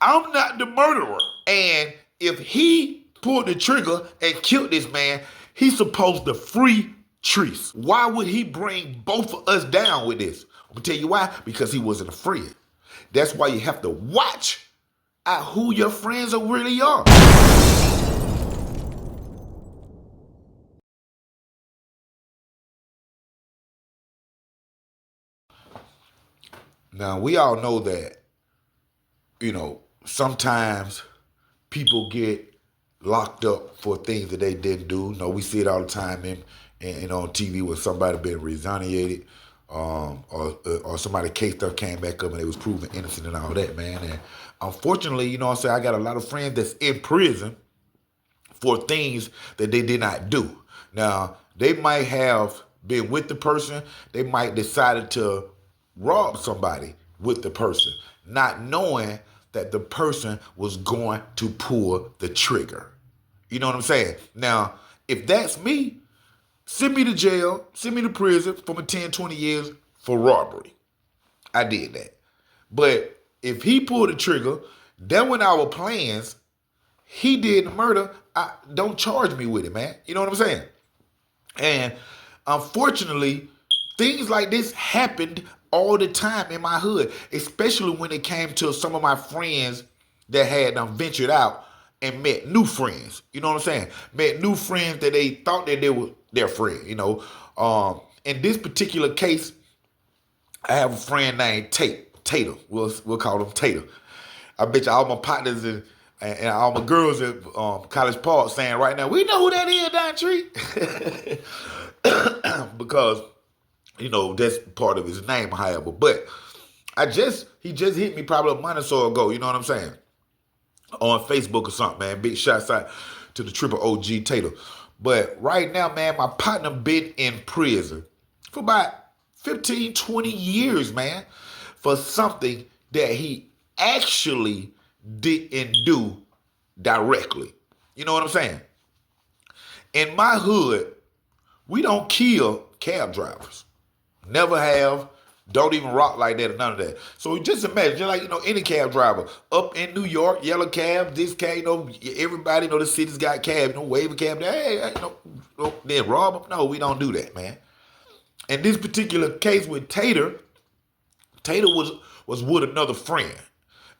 I'm not the murderer. And if he pulled the trigger and killed this man, he's supposed to free Treese. Why would he bring both of us down with this? I'm gonna tell you why. Because he wasn't a friend. That's why you have to watch out who your friends really are. Now we all know that, sometimes people get locked up for things that they didn't do. We see it all the time in on TV where somebody been exonerated, or somebody case stuff came back up and they was proven innocent and all that, man. And unfortunately, I got a lot of friends that's in prison for things that they did not do. Now, they might have been with the person, they might decided to rob somebody with the person, not knowing that the person was going to pull the trigger. You know what I'm saying? Now, if that's me, send me to jail, send me to prison for my 10, 20 years for robbery. I did that. But if he pulled the trigger, that went our plans. He did the murder. Don't charge me with it, man. You know what I'm saying? And unfortunately, things like this happened all the time in my hood, especially when it came to some of my friends that had ventured out and met new friends. You know what I'm saying? Met new friends that they thought that they were their friend. In this particular case, I have a friend named Tater. We'll call him Tater. I bet you all my partners and all my girls at College Park saying right now, we know who that is, Don Tree. Because, that's part of his name, however. But he just hit me probably a month or so ago, you know what I'm saying? On Facebook or something, man. Big shouts out to the triple OG Tater. But right now, man, my partner been in prison for about 15, 20 years, man, for something that he actually didn't do directly. You know what I'm saying? In my hood, we don't kill cab drivers. Never have. Don't even rock like that or none of that. So just imagine, just like, any cab driver up in New York, yellow cab, this cab, everybody, the city's got cab, wave a cab, hey, then rob them. No, we don't do that, man. In this particular case with Tater was with another friend.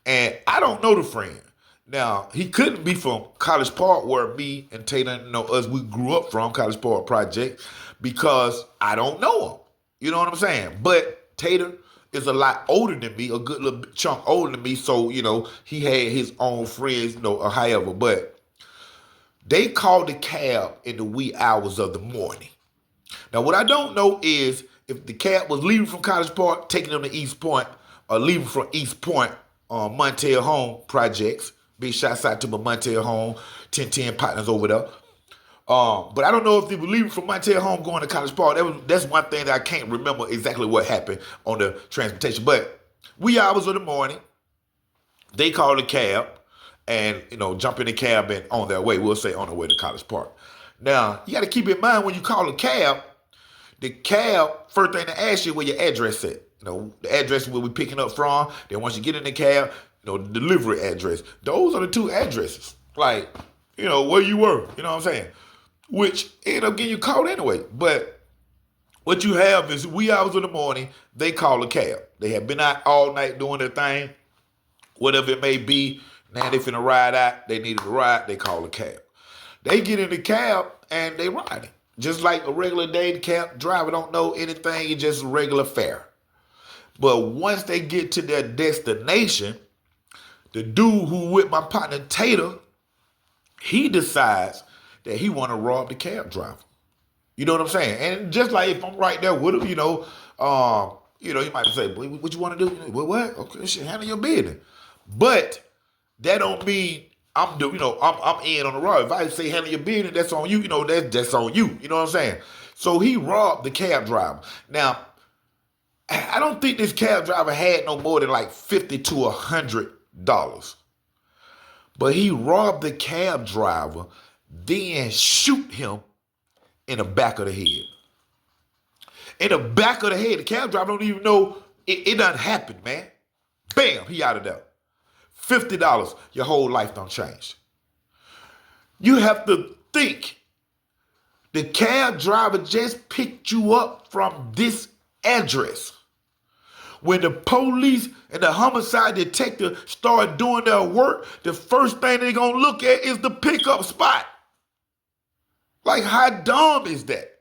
And I don't know the friend. Now, he couldn't be from College Park where me and Tater, us, we grew up from, College Park Project, because I don't know him. You know what I'm saying? But Tater is a lot older than me, a good little chunk older than me, so, he had his own friends, or however. But they called the cab in the wee hours of the morning. Now, what I don't know is if the cab was leaving from College Park, taking them to East Point, or leaving from East Point on Montel Home projects. Big shouts out to my Montel Home, 1010 partners over there. But I don't know if they were leaving from Montel Home going to College Park. That's one thing that I can't remember exactly what happened on the transportation. But wee hours of the morning, they called a cab and, jump in the cab and on their way. We'll say on their way to College Park. Now, you got to keep in mind when you call a cab, the cab, first thing to ask you where your address at. The address where we're picking up from. Then once you get in the cab, the delivery address. Those are the two addresses. Like, where you were. You know what I'm saying? Which end up getting you caught anyway. But what you have is wee hours of the morning, they call a cab. They have been out all night doing their thing, whatever it may be. Now they finna ride out. They needed a ride. They call a cab. They get in the cab and they ride it. Just like a regular day, the cab driver don't know anything. It's just a regular fare. But once they get to their destination, the dude who with my partner Tater, he decides that he want to rob the cab driver. You know what I'm saying? And just like if I'm right there with him, you might say, "What you want to do?" What? Okay, shit, handle your business. But that don't mean I'm in on the road. If I say handle your business, that's on you. That's on you. You know what I'm saying? So he robbed the cab driver. Now, I don't think this cab driver had no more than like $50 to $100. But he robbed the cab driver, then shoot him in the back of the head. In the back of the head, the cab driver don't even know it done happened, man. Bam, he out of there. $50, your whole life don't change. You have to think the cab driver just picked you up from this address. When the police and the homicide detective start doing their work, the first thing they're going to look at is the pickup spot. Like, how dumb is that?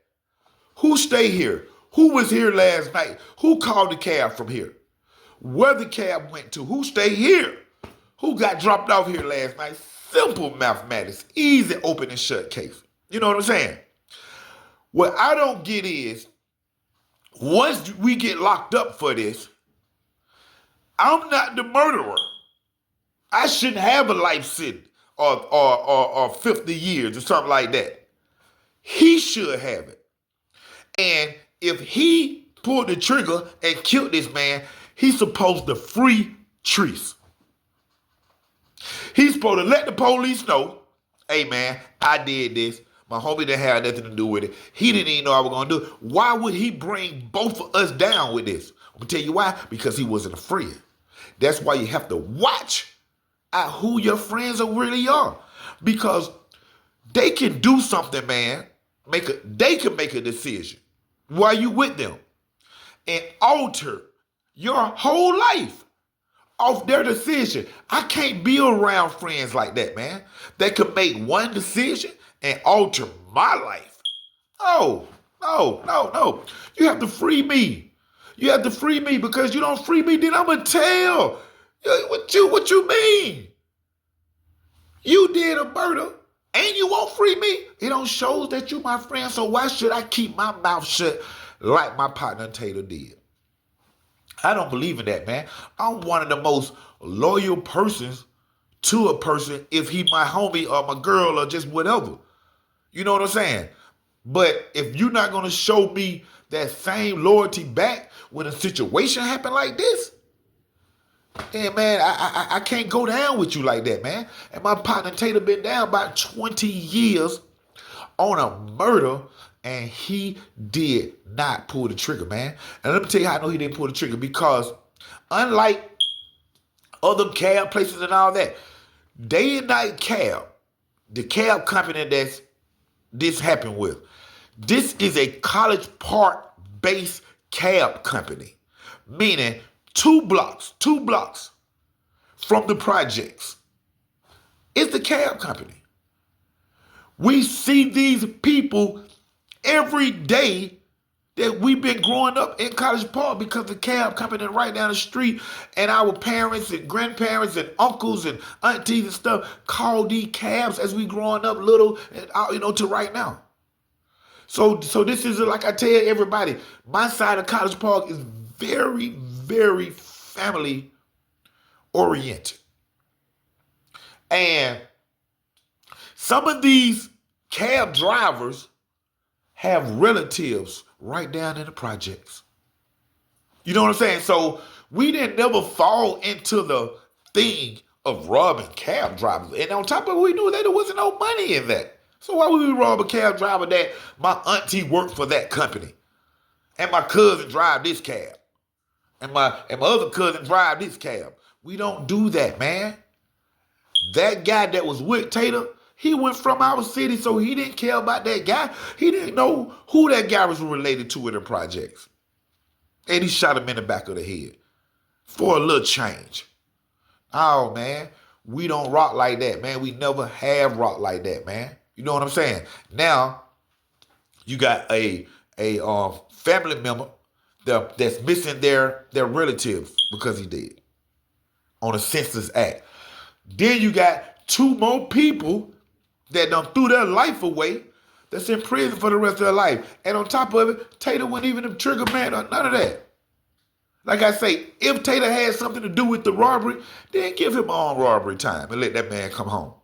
Who stayed here? Who was here last night? Who called the cab from here? Where the cab went to? Who stayed here? Who got dropped off here last night? Simple mathematics. Easy open and shut case. You know what I'm saying? What I don't get is, once we get locked up for this, I'm not the murderer. I shouldn't have a life sentence or 50 years or something like that. He should have it. And if he pulled the trigger and killed this man, he's supposed to free Treese. He's supposed to let the police know, hey man, I did this. My homie didn't have nothing to do with it. He didn't even know I was going to do it. Why would he bring both of us down with this? I'm going to tell you why. Because he wasn't a friend. That's why you have to watch out who your friends really are. Because they can do something, man. They can make a decision while you with them and alter your whole life off their decision. I can't be around friends like that, man. They could make one decision and alter my life. Oh, no. You have to free me. You have to free me, because you don't free me, then I'm going to tell. What you mean? You did a murder and you won't free me? It don't show that you my friend, so why should I keep my mouth shut like my partner Tater did? I don't believe in that, man. I'm one of the most loyal persons to a person if he my homie or my girl or just whatever. You know what I'm saying? But if you're not going to show me that same loyalty back when a situation happen like this, then, man, I can't go down with you like that, man. And my partner Tater been down about 20 years on a murder, and he did not pull the trigger, man. And let me tell you how I know he didn't pull the trigger, because unlike other cab places and all that, Day and Night Cab, the cab company that's this happened with, this is a College Park-based cab company, meaning two blocks from the projects. It's the cab company. We see these people every day that we've been growing up in College Park, because the cab company right down the street, and our parents and grandparents and uncles and aunties and stuff called these cabs as we growing up little, and to right now. So this is, like I tell everybody, my side of College Park is very, very family oriented. And some of these cab drivers have relatives right down in the projects. You know what I'm saying? So we didn't never fall into the thing of robbing cab drivers. And on top of it, we knew that there wasn't no money in that. So why would we rob a cab driver that my auntie worked for that company, and my cousin drive this cab, and my other cousin drive this cab? We don't do that, man. That guy that was with Tater, he went from our city, so he didn't care about that guy. He didn't know who that guy was related to in the projects. And he shot him in the back of the head for a little change. Oh, man, we don't rock like that, man. We never have rocked like that, man. You know what I'm saying? Now, you got a family member that's missing their relatives because he did on a census act. Then you got two more people that done threw their life away that's in prison for the rest of their life. And on top of it, Tater wasn't even a trigger man or none of that. Like I say, if Tater had something to do with the robbery, then give him armed robbery time and let that man come home.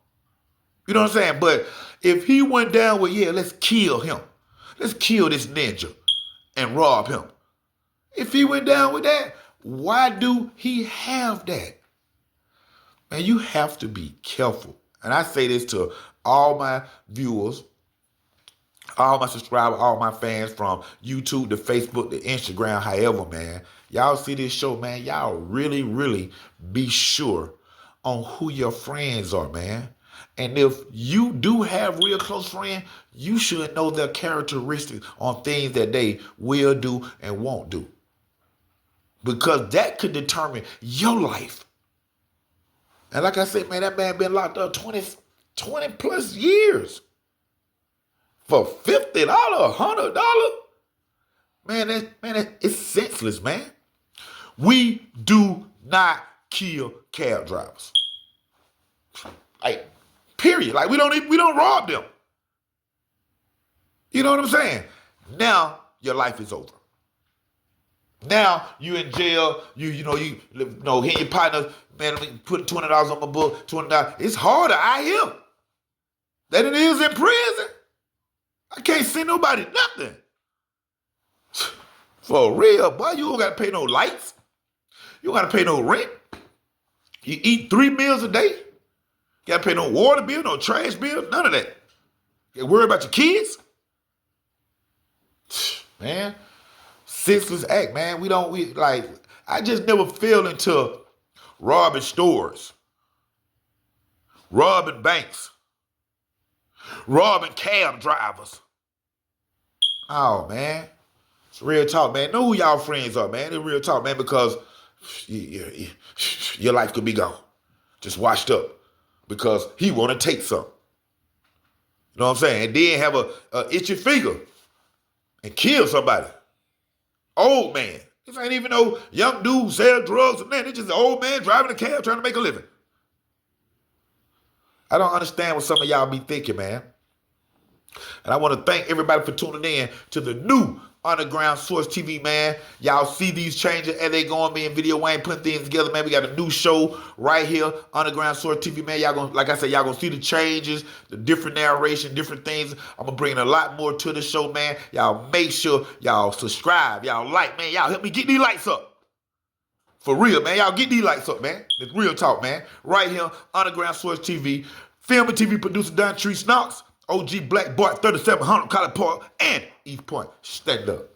You know what I'm saying? But if he went down with, let's kill him. Let's kill this ninja and rob him. If he went down with that, why do he have that? Man, you have to be careful. And I say this to all my viewers, all my subscribers, all my fans, from YouTube to Facebook to Instagram, however, man. Y'all see this show, man. Y'all really, really be sure on who your friends are, man. And if you do have real close friends, you should know their characteristics on things that they will do and won't do. Because that could determine your life. And like I said, man, that man been locked up 20 plus years. For $50, $100? Man, it's senseless, man. We do not kill cab drivers. Like, period. Like, we don't rob them. You know what I'm saying? Now your life is over. Now you in jail. You know hitting your partner. Man, let me put $20 on my book. $20. It's harder out here than it is in prison. I can't see nobody nothing. For real, boy, you don't got to pay no lights. You don't got to pay no rent. You eat 3 meals a day. You got to pay no water bill, no trash bill, none of that. You worry about your kids. Man, senseless act, man. I just never fell into robbing stores, robbing banks, robbing cab drivers. Oh, man. It's real talk, man. Know who y'all friends are, man. It's real talk, man, because your life could be gone. Just washed up because he want to take some. You know what I'm saying? And then have a itchy finger and kill somebody. Old man. This ain't even no young dude sell drugs and that. It's just an old man driving a cab trying to make a living. I don't understand what some of y'all be thinking, man. And I want to thank everybody for tuning in to the new Underground Source TV, man. Y'all see these changes as they going, me and Video Wayne putting things together, man. We got a new show right here, Underground Source TV, man. Y'all gonna, like I said, y'all gonna see the changes, the different narration, different things. I'm gonna bring a lot more to the show, man. Y'all make sure y'all subscribe, y'all like, man. Y'all help me get these lights up. For real, man. Y'all get these lights up, man. It's real talk, man. Right here, Underground Source TV. Film and TV producer Don Tree Snocks. OG Black Bart 3700 College Park and East Point. Stand up.